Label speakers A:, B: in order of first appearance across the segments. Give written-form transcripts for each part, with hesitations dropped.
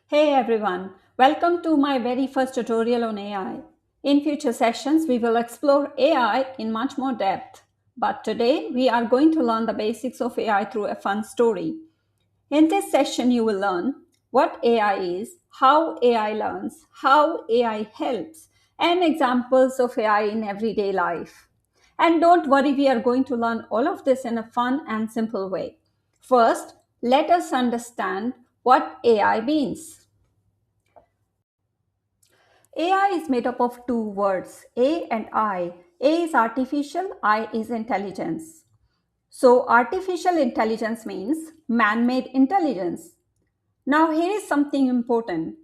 A: Hey everyone, welcome to my very first tutorial on AI. In future sessions, we will explore AI in much more depth. But today, we are going to learn the basics of AI through a fun story. In this session, you will learn what AI is, how AI learns, how AI helps, and examples of AI in everyday life. And don't worry, we are going to learn all of this in a fun and simple way. First, let us understand what AI means. AI is made up of two words, A and I. A is artificial, I is intelligence. So, artificial intelligence means man made intelligence. Now, here is something important.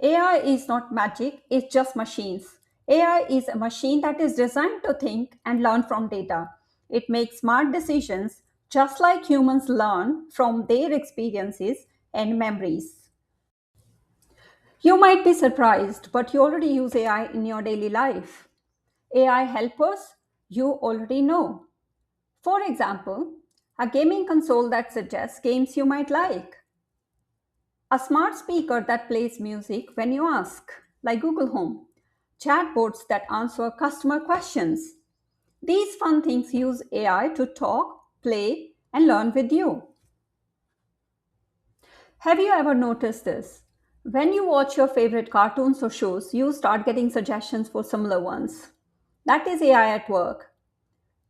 A: AI is not magic, it's just machines. AI is a machine that is designed to think and learn from data. It makes smart decisions just like humans learn from their experiences and memories. You might be surprised, but you already use AI in your daily life. AI helpers you already know. For example, a gaming console that suggests games you might like, a smart speaker that plays music when you ask, like Google Home, chatbots that answer customer questions. These fun things use AI to talk, play, and learn with you. Have you ever noticed this? When you watch your favorite cartoons or shows, you start getting suggestions for similar ones. That is AI at work.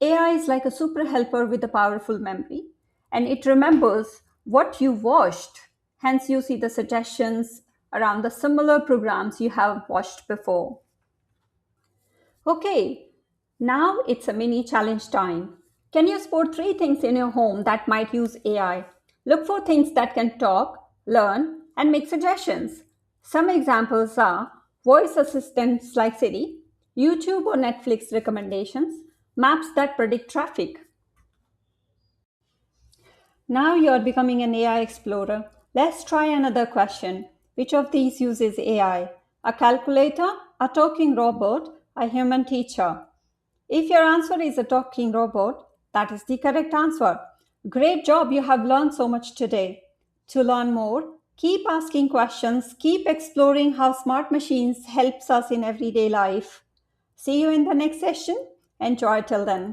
A: AI is like a super helper with a powerful memory, and it remembers what you watched. Hence, you see the suggestions around the similar programs you have watched before. Okay, now it's a mini challenge time. Can you spot three things in your home that might use AI? Look for things that can talk, learn, and make suggestions. Some examples are voice assistants like Siri, YouTube or Netflix recommendations, maps that predict traffic. Now you're becoming an AI explorer. Let's try another question. Which of these uses AI? A calculator, a talking robot, a human teacher? If your answer is a talking robot, that is the correct answer. Great job, you have learned so much today. To learn more, keep asking questions, keep exploring how smart machines helps us in everyday life. See you in the next session. Enjoy till then.